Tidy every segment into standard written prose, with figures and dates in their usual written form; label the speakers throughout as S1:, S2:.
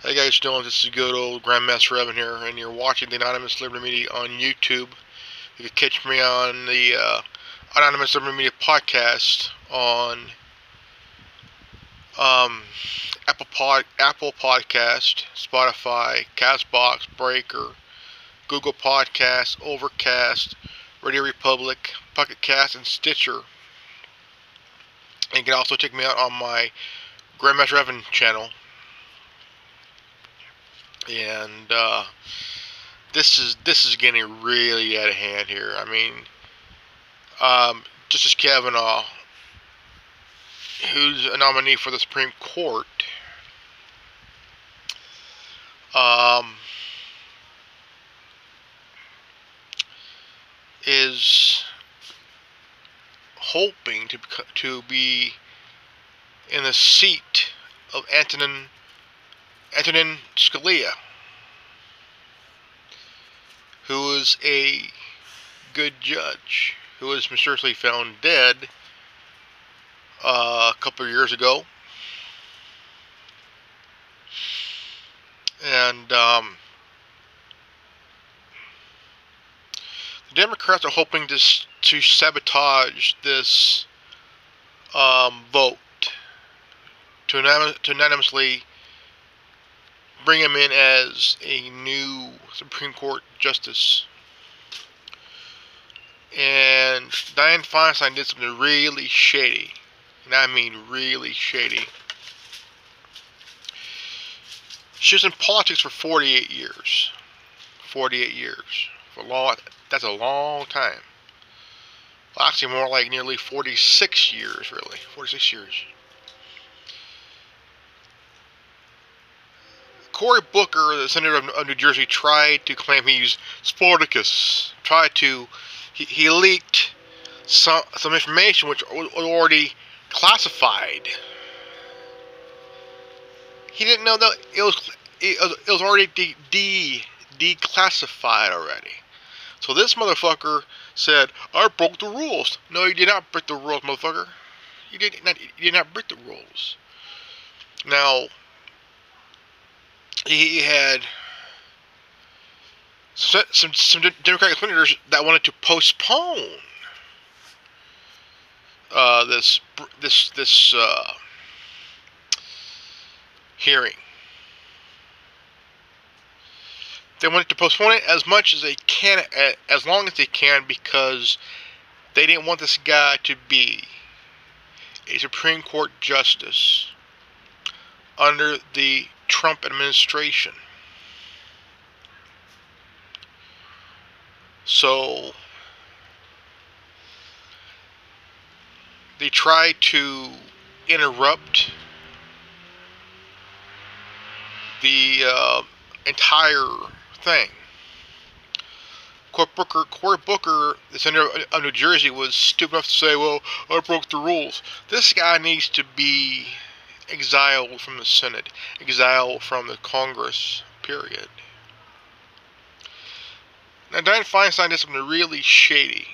S1: Hey guys, doing? This is good old Grandmaster Evan here, and you're watching the Anonymous Liberty Media on YouTube. You can catch me on the Anonymous Liberty Media podcast on um, Apple Podcast, Spotify, Castbox, Breaker, Google Podcast, Overcast, Radio Republic, Pocket Cast, and Stitcher. And you can also check me out on my Grandmaster Evan channel. And this is getting really out of hand here. I mean, Justice Kavanaugh, who's a nominee for the Supreme Court, is hoping to be in the seat of Antonin Scalia, who is a good judge, who was mysteriously found dead a couple of years ago. And the Democrats are hoping to sabotage this vote to unanimously bring him in as a new Supreme Court justice. And Dianne Feinstein did something really shady, and I mean really shady. She was in politics for 48 years. 48 years. That's a long time. Well, actually, more like nearly 46 years, really. 46 years. Cory Booker, the senator of New Jersey, tried to claim he's Spartacus. He leaked some information which was already classified. He didn't know that it was already declassified already. So this motherfucker said, "I broke the rules." No, you did not break the rules, motherfucker. You did not break the rules. Now, he had some Democratic senators that wanted to postpone this hearing. They wanted to postpone it as much as they can, as long as they can, because they didn't want this guy to be a Supreme Court justice under the Trump administration. So they tried to interrupt the entire thing. Cory Booker, the senator of New Jersey, was stupid enough to say, "Well, I broke the rules." This guy needs to be exiled from the Senate, exiled from the Congress, period. Now, Dianne Feinstein did something really shady.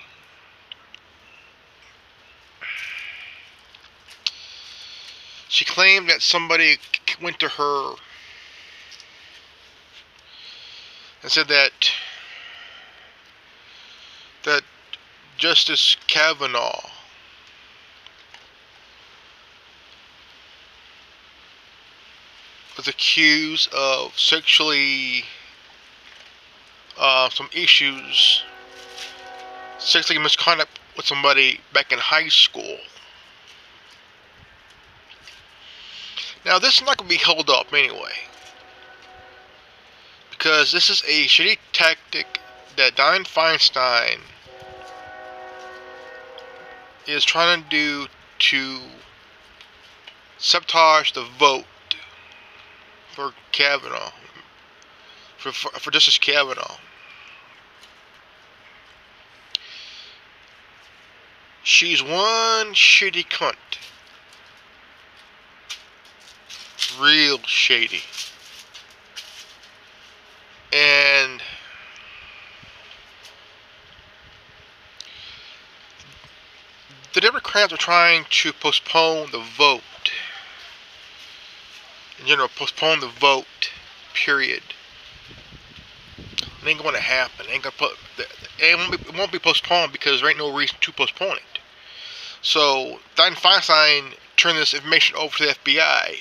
S1: She claimed that somebody went to her and said that Justice Kavanaugh was accused of sexually some issues, sexual misconduct with somebody back in high school. Now, this is not going to be held up anyway, because this is a shitty tactic that Dianne Feinstein is trying to do to sabotage the vote for Kavanaugh, for Justice Kavanaugh. She's one shitty cunt. Real shady. And the Democrats are trying to postpone the vote. In general, postpone the vote period. It ain't going to happen. It won't be postponed because there ain't no reason to postpone it. So Dianne Feinstein turned this information over to the FBI,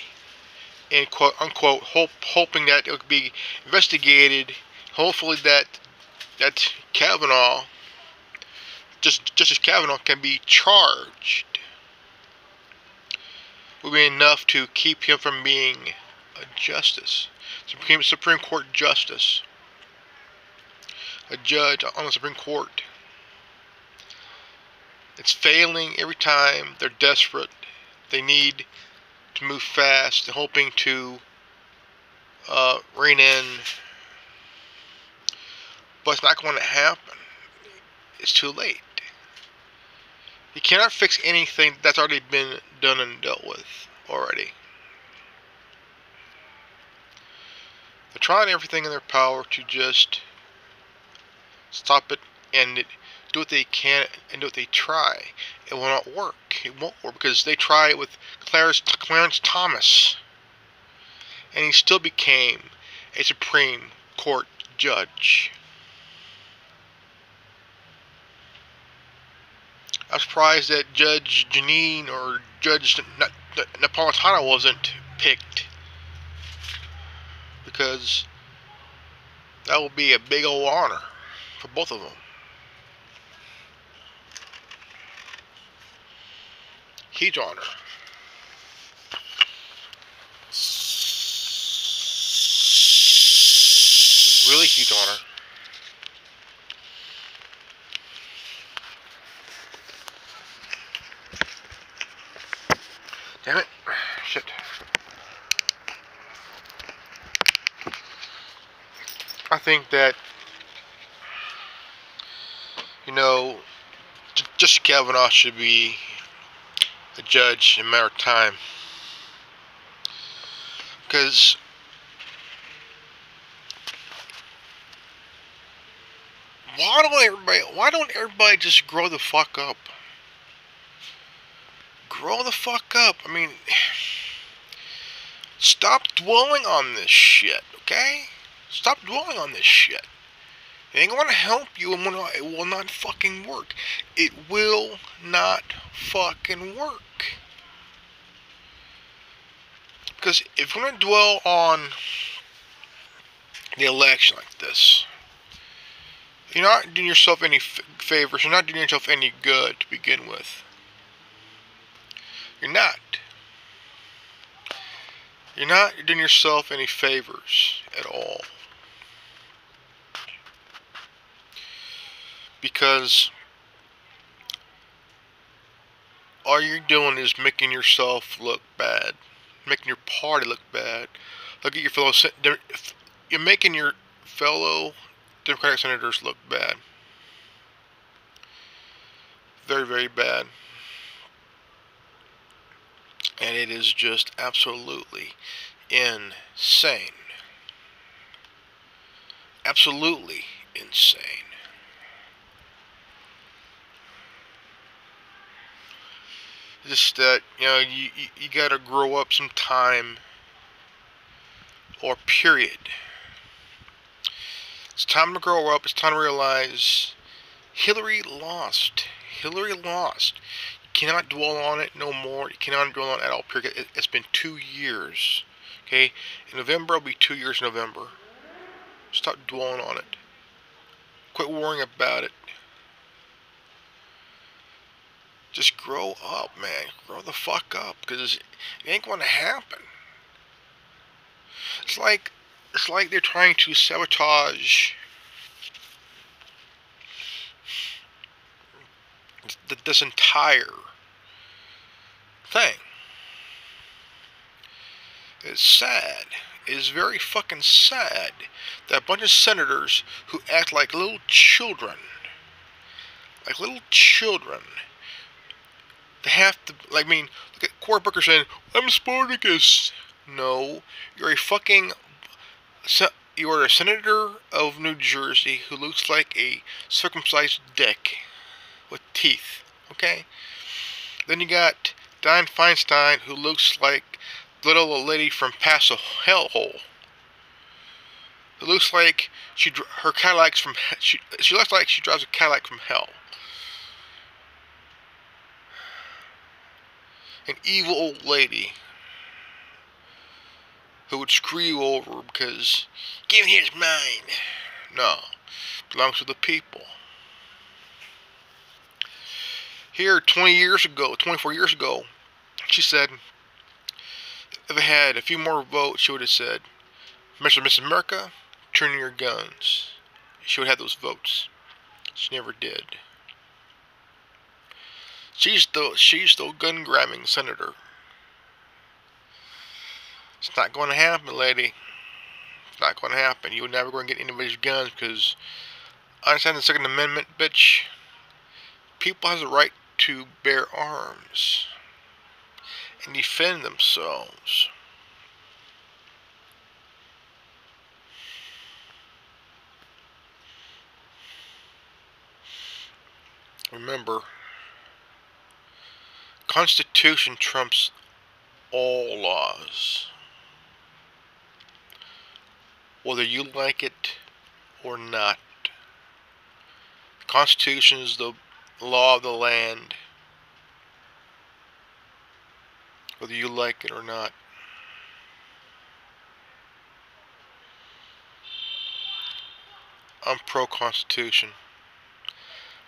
S1: and quote unquote hoping that it would be investigated. Hopefully that Kavanaugh, Justice Kavanaugh, can be charged. Would be enough to keep him from being a justice, Supreme Court justice, a judge on the Supreme Court. It's failing every time. They're desperate. They need to move fast. They're hoping to rein in, but it's not going to happen. It's too late. You cannot fix anything that's already been done and dealt with already. They're trying everything in their power to just stop it and do what they can and do what they try. It will not work. It won't work because they tried it with Clarence Thomas, and he still became a Supreme Court judge. I'm surprised that Judge Janine or Judge Napolitano wasn't picked, because that will be a big old honor for both of them. Huge honor. Really huge honor. Damn it. Shit. I think that, Justice Kavanaugh should be a judge in a matter of time. Because why don't everybody just grow the fuck up? Grow the fuck up. I mean, stop dwelling on this shit, okay? Stop dwelling on this shit. It ain't gonna help you, and it will not fucking work. It will not fucking work. Because if you're gonna dwell on the election like this, you're not doing yourself any favors. You're not doing yourself any good to begin with. You're not. You're not doing yourself any favors at all. Because all you're doing is making yourself look bad. Making your party look bad. Look at your fellow... You're making your fellow Democratic senators look bad. Very, very bad. And it is just absolutely insane. Absolutely insane. Just that, you gotta grow up sometime, or period. It's time to grow up. It's time to realize Hillary lost. Hillary lost. You cannot dwell on it no more. You cannot dwell on it at all, period. It's been 2 years. Okay? In November, it'll be 2 years in November. Stop dwelling on it. Quit worrying about it. Just grow up, man. Grow the fuck up, because it ain't going to happen. It's like they're trying to sabotage this entire thing. It's sad. It is very fucking sad that a bunch of senators who act like little children, they have to, look at Cory Booker saying, I'm Spartacus. No, you're a senator of New Jersey who looks like a circumcised dick with teeth, okay? Then you got Dianne Feinstein, who looks like little old lady from Paso Hellhole. It looks like her Cadillac's from she looks like she drives a Cadillac from hell. An evil old lady who would screw you over because give me here's mine. No, it belongs to the people. Here, 24 years ago, she said, if I had a few more votes, she would have said, Mr. and Miss America, turn in your guns. She would have those votes. She never did. She's the gun-grabbing senator. It's not going to happen, lady. It's not going to happen. You're never going to get anybody's guns because, I understand the Second Amendment, bitch. People have the right to bear arms and defend themselves. Remember, Constitution trumps all laws, whether you like it or not. The Constitution is the law of the land, whether you like it or not. I'm pro-Constitution.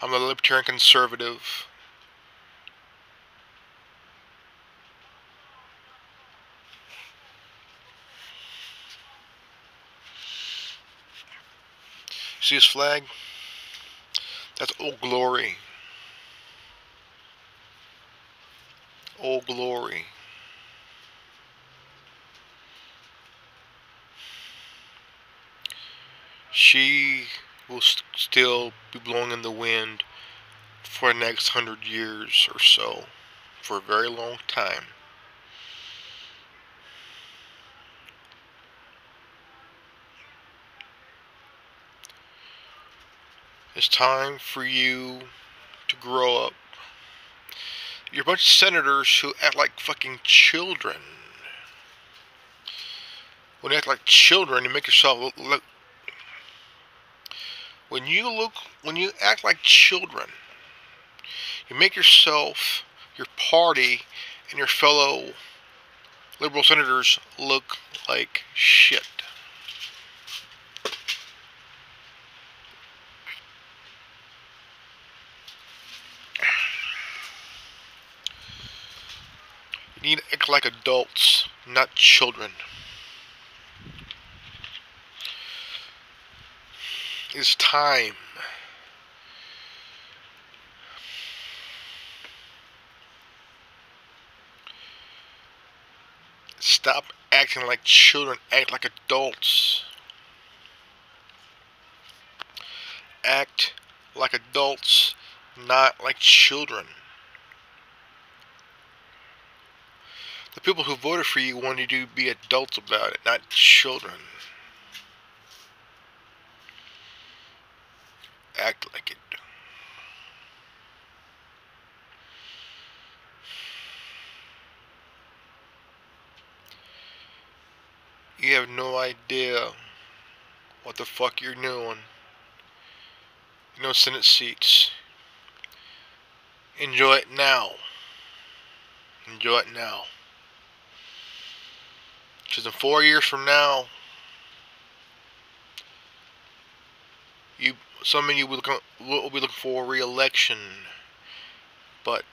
S1: I'm a libertarian conservative. See this flag? That's Old Glory. Old Glory. She will still be blowing in the wind for the next 100 years or so, for a very long time. It's time for you to grow up. You're a bunch of senators who act like fucking children. When you act like children, you make yourself look. When you act like children, you make yourself, your party, and your fellow liberal senators look like shit. You need to act like adults, not children. It's time. Stop acting like children, act like adults. Act like adults, not like children. The people who voted for you wanted you to be adults about it, not children. Act like it. You have no idea what the fuck you're doing. No Senate seats. Enjoy it now. Enjoy it now. Because in 4 years from now, some of you will be looking for re-election, but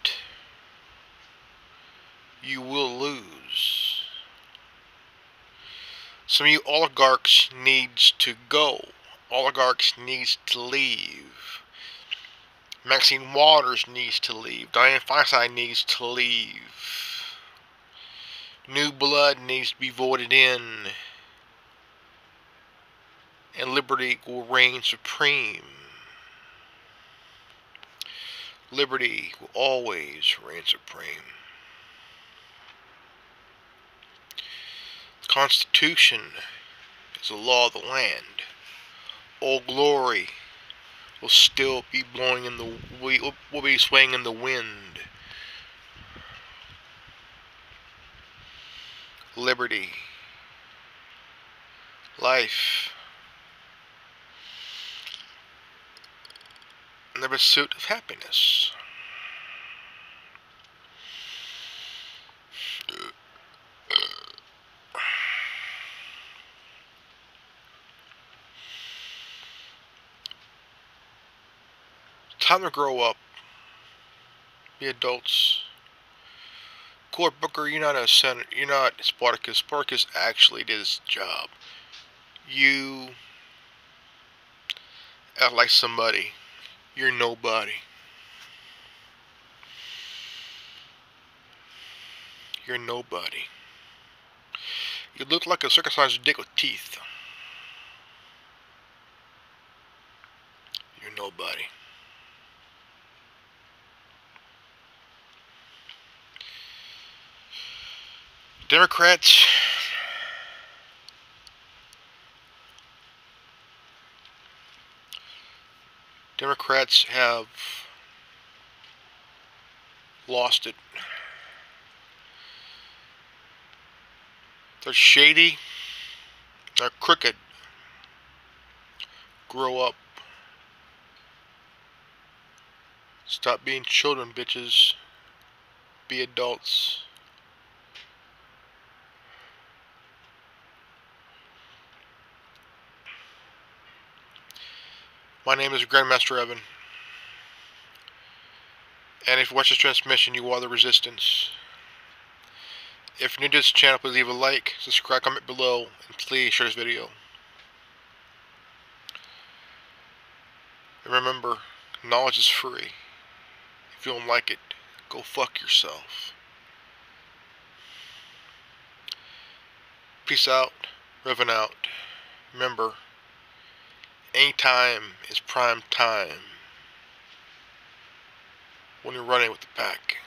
S1: you will lose. Some of you oligarchs needs to go. Oligarchs needs to leave. Maxine Waters needs to leave. Dianne Feinstein needs to leave. New blood needs to be voted in. And liberty will reign supreme. Liberty will always reign supreme. The Constitution is the law of the land. Old Glory will still be blowing in the will be swaying in the wind. Liberty, life, in the pursuit of happiness. Time to grow up. Be adults. Court Booker, you're not a senator. You're not Spartacus. Spartacus actually did his job. You act like somebody. You're nobody. You're nobody. You look like a circumcised dick with teeth. You're nobody. Democrats have lost it. They're shady. They're crooked. Grow up. Stop being children, bitches. Be adults. My name is Grandmaster Evan. And if you watch this transmission, you are the resistance. If you're new to this channel, please leave a like, subscribe, comment below, and please share this video. And remember, knowledge is free. If you don't like it, go fuck yourself. Peace out, Revan out. Remember, anytime is prime time when you're running with the pack.